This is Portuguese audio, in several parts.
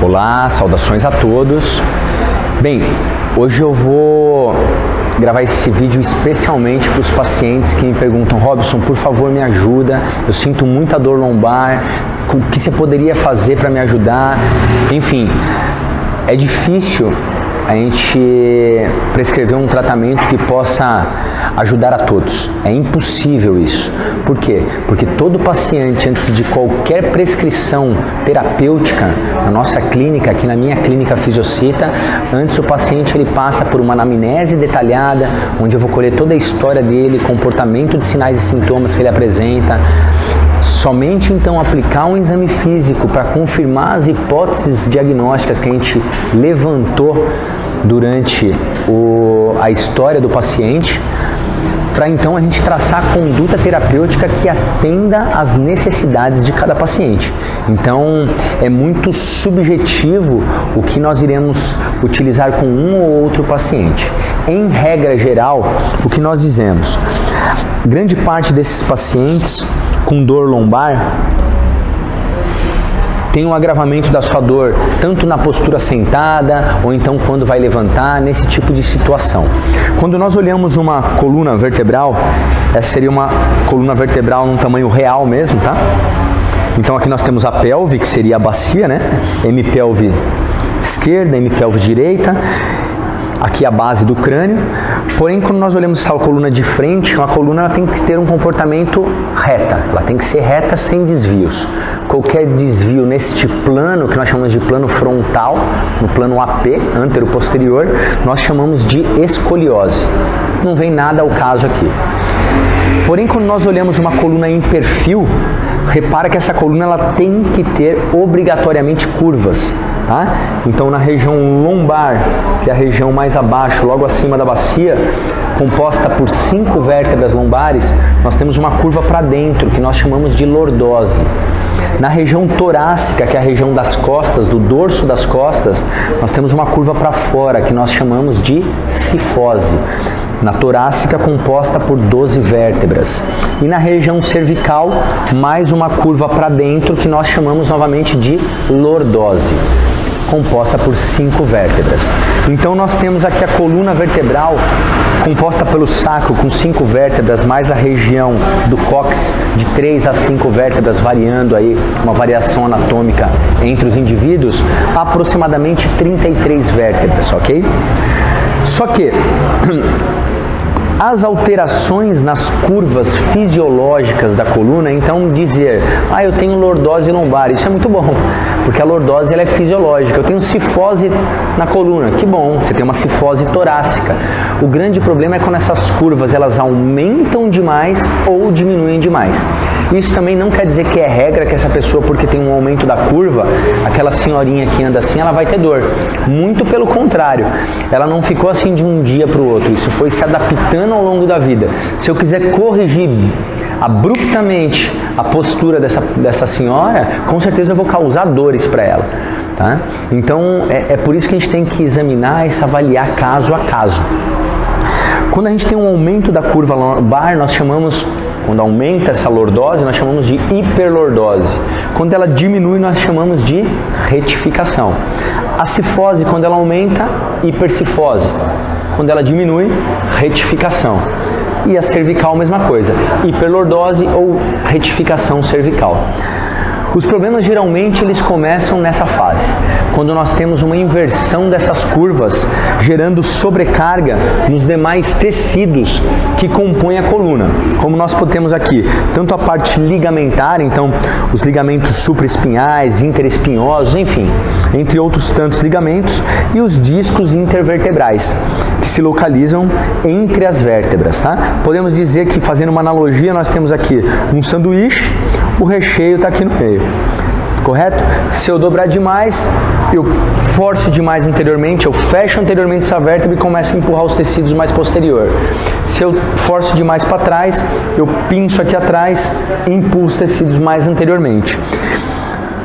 Olá, saudações a todos. Bem, hoje eu vou gravar esse vídeo especialmente para os pacientes que me perguntam: Robson, por favor me ajuda, eu sinto muita dor lombar, o que você poderia fazer para me ajudar? Enfim, é difícil a gente prescrever um tratamento que possa ajudar a todos. É impossível isso. Por quê? Porque todo paciente, antes de qualquer prescrição terapêutica, na nossa clínica, aqui na minha clínica Fisiocita, antes o paciente ele passa por uma anamnese detalhada, onde eu vou colher toda a história dele, comportamento de sinais e sintomas que ele apresenta. Somente então aplicar um exame físico para confirmar as hipóteses diagnósticas que a gente levantou durante a história do paciente, para então a gente traçar a conduta terapêutica que atenda às necessidades de cada paciente. Então é muito subjetivo o que nós iremos utilizar com um ou outro paciente. Em regra geral, o que nós dizemos? Grande parte desses pacientes com dor lombar tem um agravamento da sua dor, tanto na postura sentada, ou então quando vai levantar, nesse tipo de situação. Quando nós olhamos uma coluna vertebral, essa seria uma coluna vertebral num tamanho real mesmo, tá? Então aqui nós temos a pelve, que seria a bacia, né? Hemipelve esquerda, hemipelve direita. Aqui a base do crânio. Porém, quando nós olhamos essa coluna de frente, uma coluna ela tem que ter um comportamento reta. Ela tem que ser reta sem desvios. Qualquer desvio neste plano, que nós chamamos de plano frontal, no plano AP, antero-posterior, nós chamamos de escoliose. Não vem nada ao caso aqui. Porém, quando nós olhamos uma coluna em perfil, repara que essa coluna ela tem que ter obrigatoriamente curvas. Tá? Então na região lombar, que é a região mais abaixo, logo acima da bacia, composta por 5 vértebras lombares, nós temos uma curva para dentro, que nós chamamos de lordose. Na região torácica, que é a região das costas, do dorso das costas, nós temos uma curva para fora, que nós chamamos de cifose. Na torácica, composta por 12 vértebras. E na região cervical, mais uma curva para dentro, que nós chamamos novamente de lordose, composta por 5 vértebras. Então nós temos aqui a coluna vertebral, composta pelo sacro, com 5 vértebras, mais a região do cóccix, de 3 a 5 vértebras, variando aí, uma variação anatômica entre os indivíduos, aproximadamente 33 vértebras, ok? Só que as alterações nas curvas fisiológicas da coluna, então dizer, eu tenho lordose lombar, isso é muito bom, porque a lordose ela é fisiológica. Eu tenho cifose na coluna, que bom, você tem uma cifose torácica. O grande problema é quando essas curvas elas aumentam demais ou diminuem demais. Isso também não quer dizer que é regra que essa pessoa, porque tem um aumento da curva, aquela senhorinha que anda assim, ela vai ter dor. Muito pelo contrário, ela não ficou assim de um dia para o outro, isso foi se adaptando ao longo da vida. Se eu quiser corrigir abruptamente a postura dessa senhora, com certeza eu vou causar dores para ela. Tá? Então é por isso que a gente tem que examinar e se avaliar caso a caso. Quando a gente tem um aumento da curva lombar, nós chamamos, quando aumenta essa lordose, nós chamamos de hiperlordose. Quando ela diminui, nós chamamos de retificação. A cifose, quando ela aumenta, hipercifose. Quando ela diminui, retificação. E a cervical, mesma coisa, hiperlordose ou retificação cervical. Os problemas geralmente eles começam nessa fase, quando nós temos uma inversão dessas curvas, gerando sobrecarga nos demais tecidos que compõem a coluna. Como nós temos aqui, tanto a parte ligamentar, então os ligamentos supraespinhais, interespinhosos, enfim, entre outros tantos ligamentos, e os discos intervertebrais, que se localizam entre as vértebras. Tá? Podemos dizer que, fazendo uma analogia, nós temos aqui um sanduíche, o recheio está aqui no meio, correto? Se eu dobrar demais, eu forço demais anteriormente, eu fecho anteriormente essa vértebra e começo a empurrar os tecidos mais posterior. Se eu forço demais para trás, eu pinço aqui atrás e empurro os tecidos mais anteriormente.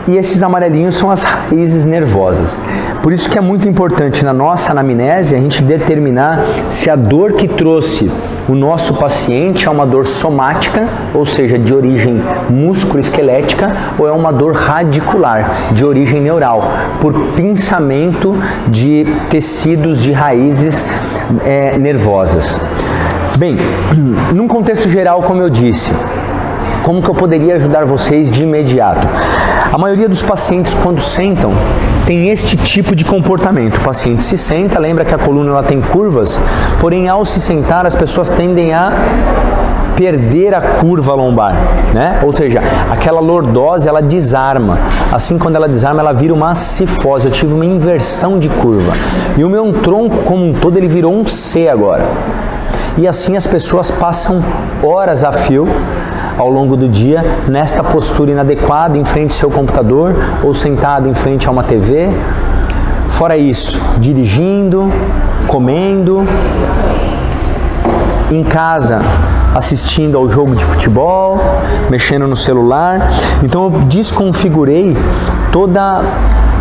E esses amarelinhos são as raízes nervosas. Por isso que é muito importante na nossa anamnese a gente determinar se a dor que trouxe o nosso paciente é uma dor somática, ou seja, de origem músculo-esquelética, ou é uma dor radicular, de origem neural, por pinçamento de tecidos de raízes nervosas. Bem, num contexto geral, como eu disse, como que eu poderia ajudar vocês de imediato? A maioria dos pacientes, quando sentam, tem este tipo de comportamento. O paciente se senta, lembra que a coluna ela tem curvas, porém ao se sentar as pessoas tendem a perder a curva lombar, né? Ou seja, aquela lordose ela desarma. Assim, quando ela desarma, ela vira uma cifose. Eu tive uma inversão de curva. E o meu tronco como um todo, ele virou um C agora. E assim as pessoas passam horas a fio ao longo do dia nesta postura inadequada em frente ao seu computador ou sentado em frente a uma TV. Fora isso, dirigindo, comendo, em casa assistindo ao jogo de futebol, mexendo no celular. Então eu desconfigurei todas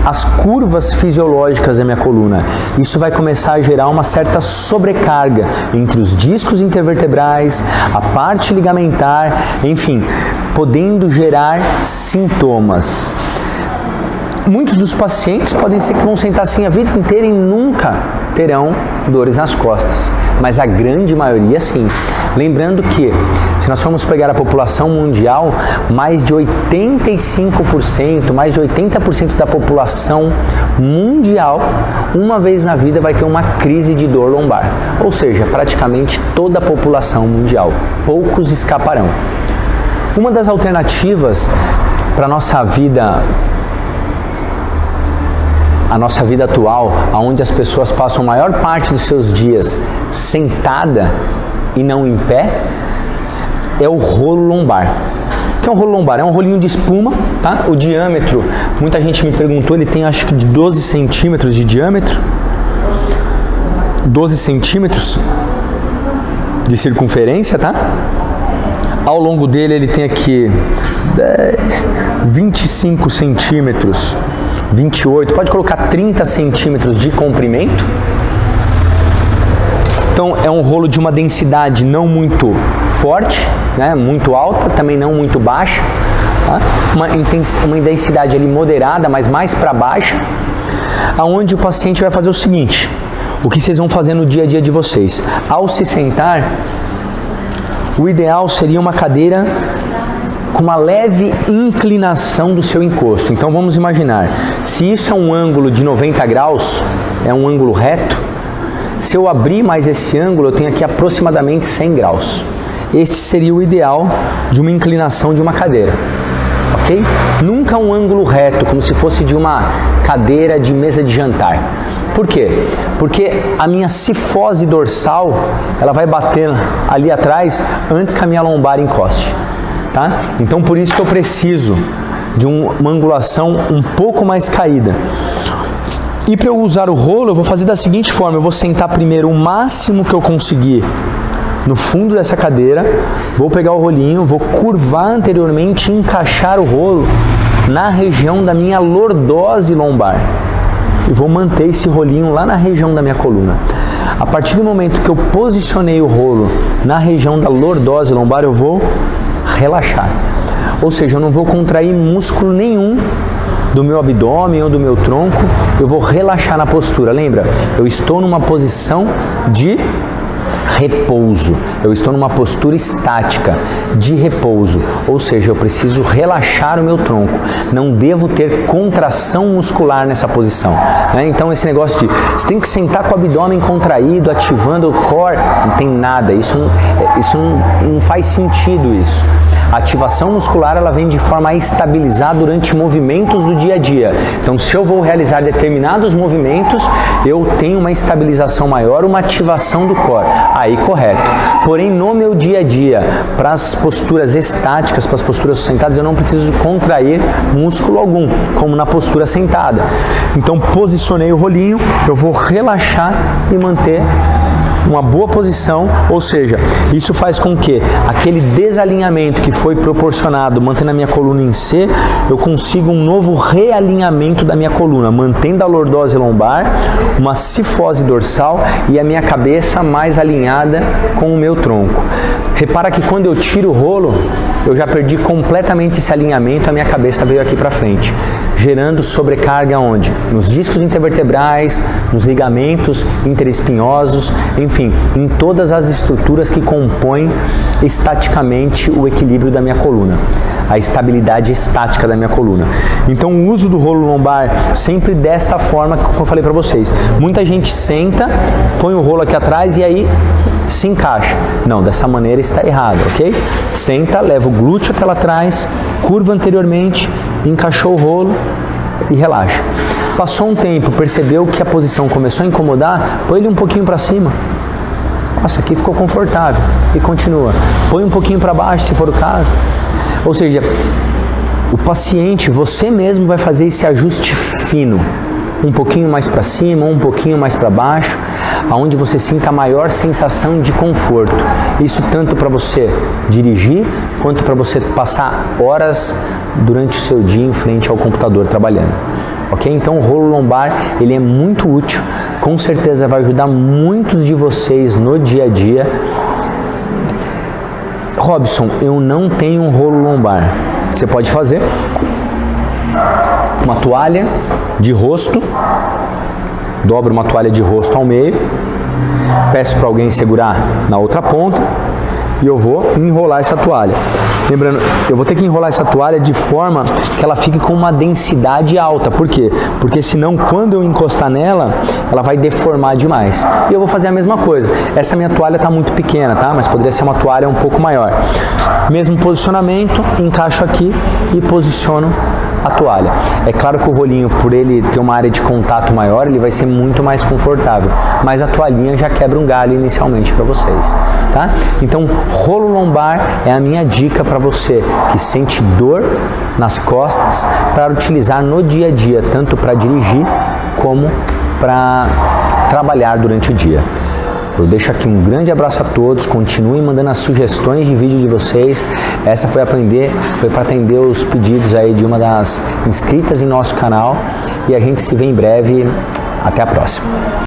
as curvas fisiológicas da minha coluna. Isso vai começar a gerar uma certa sobrecarga entre os discos intervertebrais, a parte ligamentar, enfim, podendo gerar sintomas. Muitos dos pacientes podem ser que vão sentar assim a vida inteira e nunca terão dores nas costas, mas a grande maioria sim. Lembrando que, se nós formos pegar a população mundial, mais de 85%, mais de 80% da população mundial, uma vez na vida vai ter uma crise de dor lombar. Ou seja, praticamente toda a população mundial. Poucos escaparão. Uma das alternativas para a nossa vida atual, onde as pessoas passam a maior parte dos seus dias sentada e não em pé, é o rolo lombar. O que é um rolo lombar? É um rolinho de espuma, tá? O diâmetro, muita gente me perguntou, ele tem acho que de 12 centímetros de diâmetro, 12 centímetros de circunferência, tá? Ao longo dele ele tem aqui 25 centímetros, 28, pode colocar 30 centímetros de comprimento. Então é um rolo de uma densidade não muito forte, né, muito alta, também não muito baixa, tá? Uma densidade ali moderada, mas mais para baixa, aonde o paciente vai fazer o seguinte: o que vocês vão fazer no dia a dia de vocês? Ao se sentar, o ideal seria uma cadeira com uma leve inclinação do seu encosto. Então vamos imaginar, se isso é um ângulo de 90 graus, é um ângulo reto, se eu abrir mais esse ângulo, eu tenho aqui aproximadamente 100 graus. Este seria o ideal de uma inclinação de uma cadeira, ok? Nunca um ângulo reto, como se fosse de uma cadeira de mesa de jantar. Por quê? Porque a minha cifose dorsal, ela vai bater ali atrás antes que a minha lombar encoste, tá? Então por isso que eu preciso de uma angulação um pouco mais caída. E para eu usar o rolo, eu vou fazer da seguinte forma: eu vou sentar primeiro o máximo que eu conseguir no fundo dessa cadeira, vou pegar o rolinho, vou curvar anteriormente e encaixar o rolo na região da minha lordose lombar. E vou manter esse rolinho lá na região da minha coluna. A partir do momento que eu posicionei o rolo na região da lordose lombar, eu vou relaxar. Ou seja, eu não vou contrair músculo nenhum do meu abdômen ou do meu tronco, eu vou relaxar na postura. Lembra? Eu estou numa posição de repouso, eu estou numa postura estática de repouso, ou seja, eu preciso relaxar o meu tronco, não devo ter contração muscular nessa posição, né? Então esse negócio de você tem que sentar com o abdômen contraído, ativando o core, não tem nada, isso não faz sentido isso. A ativação muscular ela vem de forma a estabilizar durante movimentos do dia a dia. Então, se eu vou realizar determinados movimentos, eu tenho uma estabilização maior, uma ativação do core. Aí, correto. Porém, no meu dia a dia, para as posturas estáticas, para as posturas sentadas, eu não preciso contrair músculo algum, como na postura sentada. Então, posicionei o rolinho, eu vou relaxar e manter uma boa posição, ou seja, isso faz com que aquele desalinhamento que foi proporcionado, mantendo a minha coluna em C, eu consiga um novo realinhamento da minha coluna, mantendo a lordose lombar, uma cifose dorsal e a minha cabeça mais alinhada com o meu tronco. Repara que quando eu tiro o rolo, eu já perdi completamente esse alinhamento, a minha cabeça veio aqui para frente, gerando sobrecarga onde? Nos discos intervertebrais, nos ligamentos interespinhosos, enfim, em todas as estruturas que compõem estaticamente o equilíbrio da minha coluna, a estabilidade estática da minha coluna. Então o uso do rolo lombar sempre desta forma, como eu falei para vocês. Muita gente senta, põe o rolo aqui atrás e aí se encaixa. Não, dessa maneira está errado, ok? Senta, leva o glúteo até lá atrás, curva anteriormente, encaixou o rolo e relaxa. Passou um tempo, percebeu que a posição começou a incomodar, põe ele um pouquinho para cima. Nossa, aqui ficou confortável. E continua. Põe um pouquinho para baixo, se for o caso. Ou seja, o paciente, você mesmo vai fazer esse ajuste fino. Um pouquinho mais para cima, um pouquinho mais para baixo, aonde você sinta a maior sensação de conforto. Isso tanto para você dirigir, quanto para você passar horas durante o seu dia em frente ao computador trabalhando. Ok? Então o rolo lombar, ele é muito útil, com certeza vai ajudar muitos de vocês no dia a dia. Robson, eu não tenho um rolo lombar. Você pode fazer uma toalha de rosto, dobra uma toalha de rosto ao meio, peço para alguém segurar na outra ponta e eu vou enrolar essa toalha. Lembrando, eu vou ter que enrolar essa toalha de forma que ela fique com uma densidade alta. Por quê? Porque senão, quando eu encostar nela, ela vai deformar demais. E eu vou fazer a mesma coisa. Essa minha toalha está muito pequena, tá? Mas poderia ser uma toalha um pouco maior. Mesmo posicionamento, encaixo aqui e posiciono a toalha. É claro que o rolinho, por ele ter uma área de contato maior, ele vai ser muito mais confortável, mas a toalhinha já quebra um galho inicialmente para vocês, tá? Então, rolo lombar é a minha dica para você que sente dor nas costas, para utilizar no dia a dia, tanto para dirigir como para trabalhar durante o dia. Eu deixo aqui um grande abraço a todos, continuem mandando as sugestões de vídeo de vocês. Essa foi para atender os pedidos aí de uma das inscritas em nosso canal e a gente se vê em breve. Até a próxima.